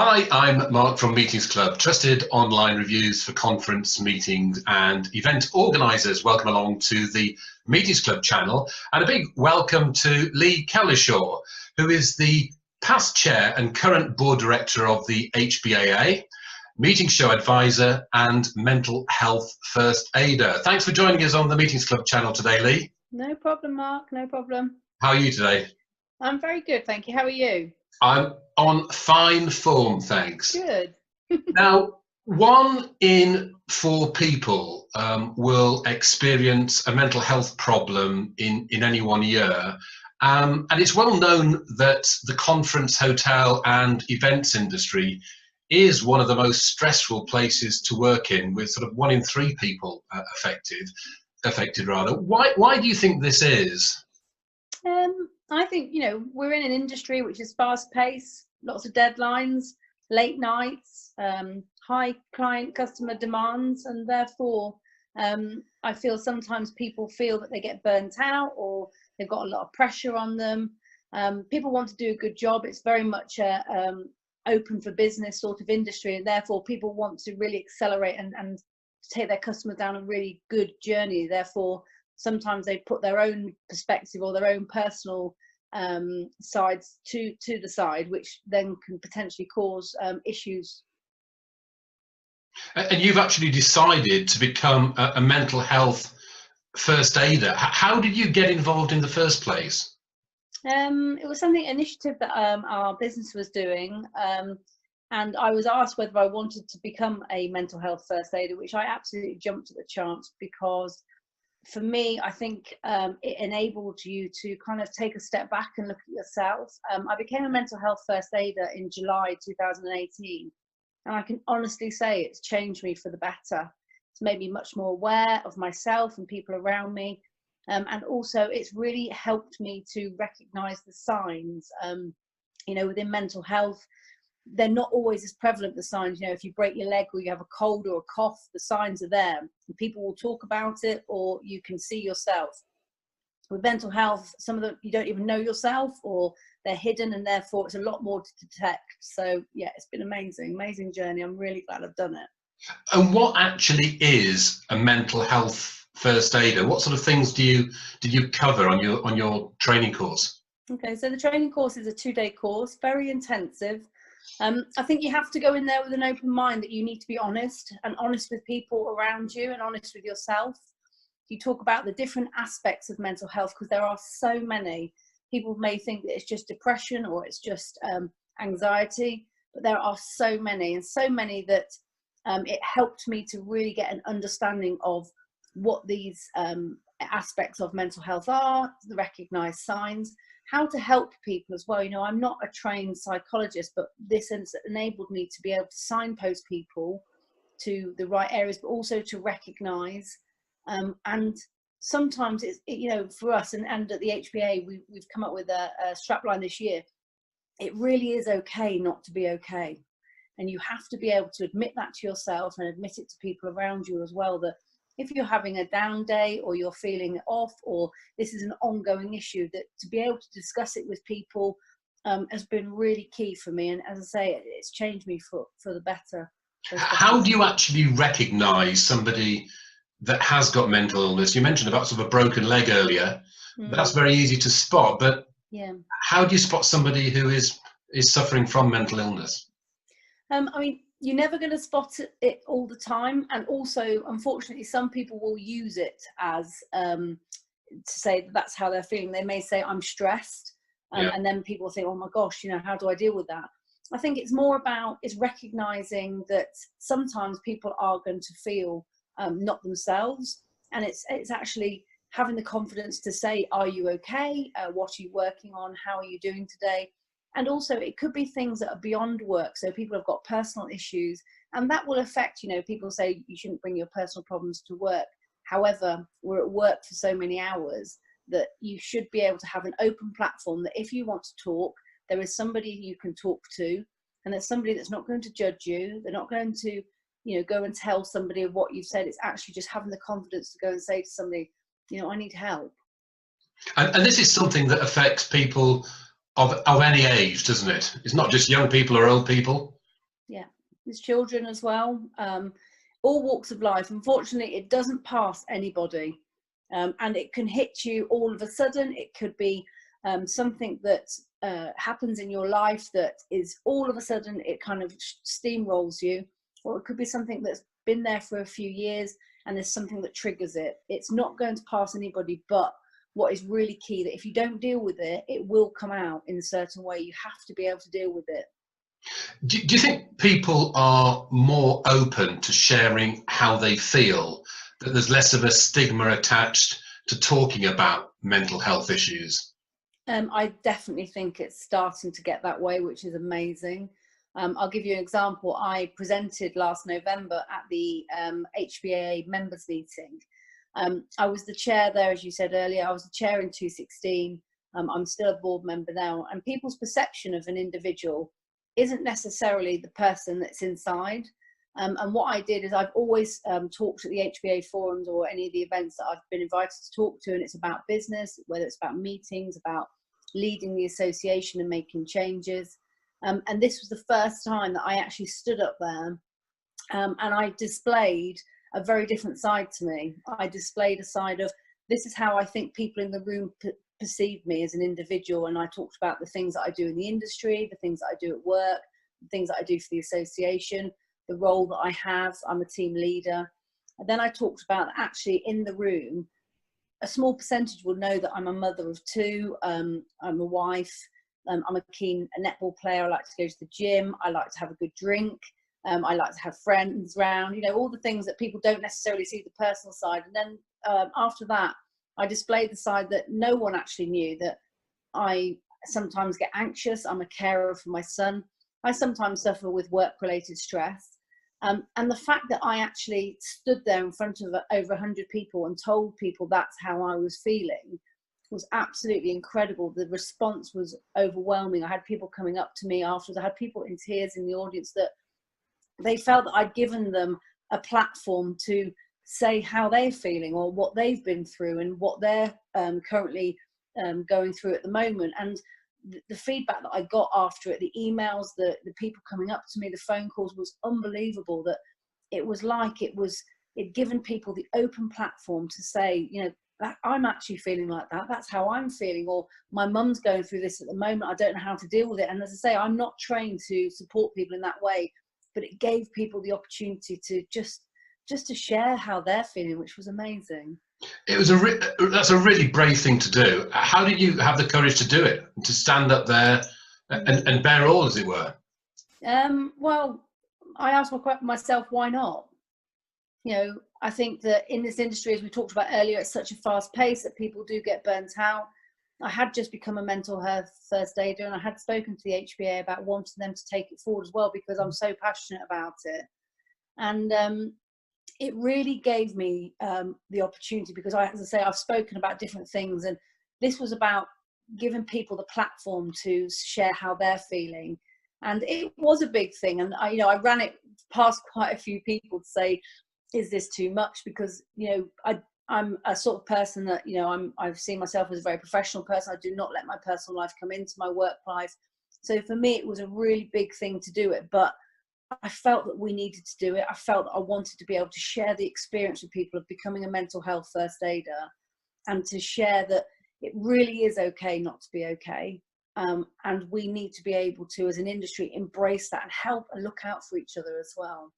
Hi, I'm Mark from Meetings Club, trusted online reviews for conference, meetings and event organisers. Welcome along to the Meetings Club channel, and a big welcome to Leigh Cowlishaw, who is the past chair and current board director of the HBAA, meeting show advisor and mental health first aider. Thanks for joining us on the Meetings Club channel today, Leigh. No problem, Mark, no problem. How are you today? I'm very good, thank you. How are you? I'm on fine form, thanks. Good. Now, 1 in 4 people will experience a mental health problem in any one year. And it's well known that the conference, hotel and events industry is one of the most stressful places to work in, with sort of 1 in 3 people affected rather. Why do you think this is? I think, we're in an industry which is fast paced, lots of deadlines, late nights, high client customer demands, and therefore I feel sometimes people feel that they get burnt out or they've got a lot of pressure on them. People want to do a good job. It's very much a open for business sort of industry, and therefore people want to really accelerate and take their customers down a really good journey. Therefore sometimes they put their own perspective or their own personal sides to the side, which then can potentially cause issues. And you've actually decided to become a mental health first aider. How did you get involved in the first place? It was an initiative that our business was doing, and I was asked whether I wanted to become a mental health first aider, which I absolutely jumped at the chance, because for me, I think it enabled you to kind of take a step back and look at yourself. I became a mental health first aider in July 2018, and I can honestly say it's changed me for the better. It's made me much more aware of myself and people around me, and also it's really helped me to recognise the signs. Within mental health, they're not always as prevalent, the signs. If you break your leg or you have a cold or a cough, the signs are there and people will talk about it, or you can see yourself. With mental health, some of them you don't even know yourself, or they're hidden, and therefore it's a lot more to detect. So yeah, it's been amazing journey. I'm really glad I've done it. And what actually is a mental health first aider? What sort of things did you cover on your training course? Okay, so the training course is a 2-day course, very intensive. I think you have to go in there with an open mind, that you need to be honest with people around you and honest with yourself. You talk about the different aspects of mental health, because there are so many. People may think that it's just depression or it's just anxiety, but there are so many that it helped me to really get an understanding of what these aspects of mental health are, the recognised signs, how to help people as well. I'm not a trained psychologist, but this has enabled me to be able to signpost people to the right areas, but also to recognise. And sometimes it's, for us and at the HBA, we've come up with a strapline this year. It really is okay not to be okay. And you have to be able to admit that to yourself and admit it to people around you as well, that if you're having a down day or you're feeling off, or this is an ongoing issue, that to be able to discuss it with people has been really key for me. And as I say, it's changed me for the better. How do you actually recognise somebody that has got mental illness? You mentioned about sort of a broken leg earlier. That's very easy to spot, but yeah, how do you spot somebody who is suffering from mental illness? You're never going to spot it all the time, and also unfortunately some people will use it as to say that that's how they're feeling. They may say, I'm stressed, and then people think, oh my gosh, how do I deal with that? I think it's more about recognizing that sometimes people are going to feel not themselves, and it's actually having the confidence to say, are you okay? What are you working on? How are you doing today? And also it could be things that are beyond work. So people have got personal issues, and that will affect, people say you shouldn't bring your personal problems to work. However, we're at work for so many hours that you should be able to have an open platform, that if you want to talk, there is somebody you can talk to, and there's somebody that's not going to judge you. They're not going to, go and tell somebody of what you've said. It's actually just having the confidence to go and say to somebody, I need help. And this is something that affects people of any age, doesn't it? It's not just young people or old people. there's children as well, all walks of life. Unfortunately, it doesn't pass anybody, and it can hit you all of a sudden. It could be something that happens in your life that is all of a sudden, it kind of steamrolls you, or it could be something that's been there for a few years and there's something that triggers it. It's not going to pass anybody, but what is really key, that if you don't deal with it, it will come out in a certain way. You have to be able to deal with it. Do you think people are more open to sharing how they feel, that there's less of a stigma attached to talking about mental health issues? I definitely think it's starting to get that way, which is amazing. I'll give you an example. I presented last November at the HBAA members meeting. I was the chair there, as you said earlier. I was the chair in 2016. I'm still a board member now. And people's perception of an individual isn't necessarily the person that's inside. And what I did is I've always talked at the HBA forums or any of the events that I've been invited to talk to, and it's about business, whether it's about meetings, about leading the association and making changes. And this was the first time that I actually stood up there and I displayed a very different side to me. I displayed a side of, this is how I think people in the room perceive me as an individual. And I talked about the things that I do in the industry, the things that I do at work, the things that I do for the association, the role that I have. I'm a team leader. And then I talked about actually in the room, a small percentage will know that I'm a mother of two, I'm a wife, I'm a keen netball player, I like to go to the gym, I like to have a good drink, I like to have friends around, you know, all the things that people don't necessarily see the personal side. And then after that, I displayed the side that no one actually knew, that I sometimes get anxious, I'm a carer for my son, I sometimes suffer with work-related stress. And the fact that I actually stood there in front of over 100 people and told people that's how I was feeling was absolutely incredible. The response was overwhelming. I had people coming up to me afterwards. I had people in tears in the audience that they felt that I'd given them a platform to say how they're feeling or what they've been through and what they're currently going through at the moment. And the feedback that I got after it, the emails, the people coming up to me, the phone calls, was unbelievable. That it was like it'd given people the open platform to say, you know, I'm actually feeling like that. That's how I'm feeling. Or my mum's going through this at the moment. I don't know how to deal with it. And as I say, I'm not trained to support people in that way, but it gave people the opportunity to just to share how they're feeling, which was amazing. It was that's a really brave thing to do. How did you have the courage to do it, to stand up there and bear all, as it were? Well, I asked myself, why not? You know, I think that in this industry, as we talked about earlier, it's such a fast pace that people do get burnt out. I had just become a mental health first aider, and I had spoken to the HBA about wanting them to take it forward as well, because I'm so passionate about it. And it really gave me the opportunity, because as I say, I've spoken about different things, and this was about giving people the platform to share how they're feeling. And it was a big thing. And I ran it past quite a few people to say, is this too much? Because, I'm a sort of person that, I've seen myself as a very professional person. I do not let my personal life come into my work life. So for me, it was a really big thing to do it. But I felt that we needed to do it. I felt that I wanted to be able to share the experience with people of becoming a mental health first aider, and to share that it really is okay not to be okay. And we need to be able to, as an industry, embrace that and help and look out for each other as well.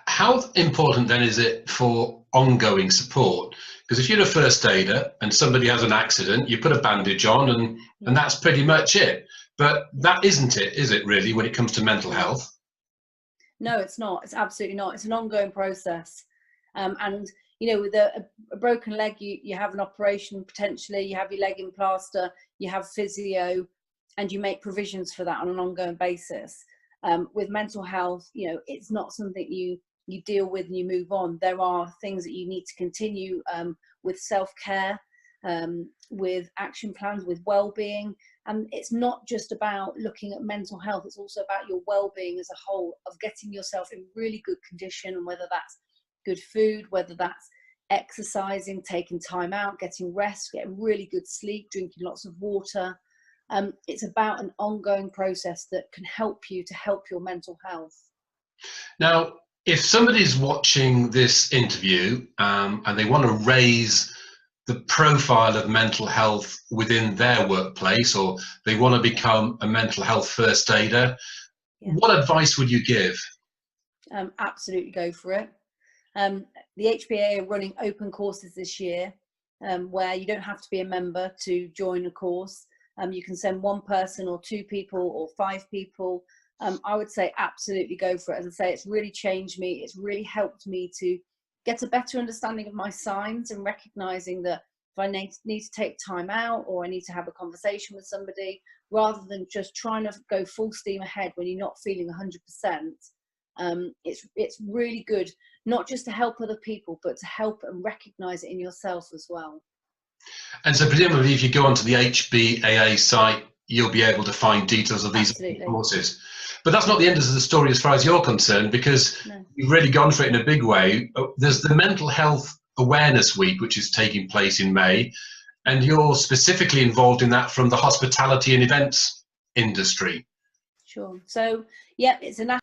How important then is it for ongoing support? Because if you're a first aider and somebody has an accident, you put a bandage on and that's pretty much it. But that isn't it, is it really, when it comes to mental health? No, it's not. It's absolutely not. It's an ongoing process. And, with a broken leg, you have an operation potentially, you have your leg in plaster, you have physio, and you make provisions for that on an ongoing basis. With mental health, it's not something you deal with and you move on. There are things that you need to continue with self-care, with action plans, with well-being. And it's not just about looking at mental health, it's also about your well-being as a whole, of getting yourself in really good condition, and whether that's good food, whether that's exercising, taking time out, getting rest, getting really good sleep, drinking lots of water. It's about an ongoing process that can help you to help your mental health. Now, if somebody's watching this interview and they want to raise the profile of mental health within their workplace, or they want to become a mental health first aider, what advice would you give? Absolutely go for it. The HBAA are running open courses this year where you don't have to be a member to join a course. You can send one person or two people or five people. I would say absolutely go for it. As I say, it's really changed me. It's really helped me to get a better understanding of my signs and recognizing that if I need to take time out or I need to have a conversation with somebody, rather than just trying to go full steam ahead when you're not feeling 100%, it's really good, not just to help other people, but to help and recognize it in yourself as well. And so presumably if you go onto the HBAA site, you'll be able to find details of these courses. But that's not the end of the story as far as you're concerned, because you've really gone for it in a big way. There's the Mental Health Awareness Week, which is taking place in May, and you're specifically involved in that from the hospitality and events industry. Sure. So, yeah, it's a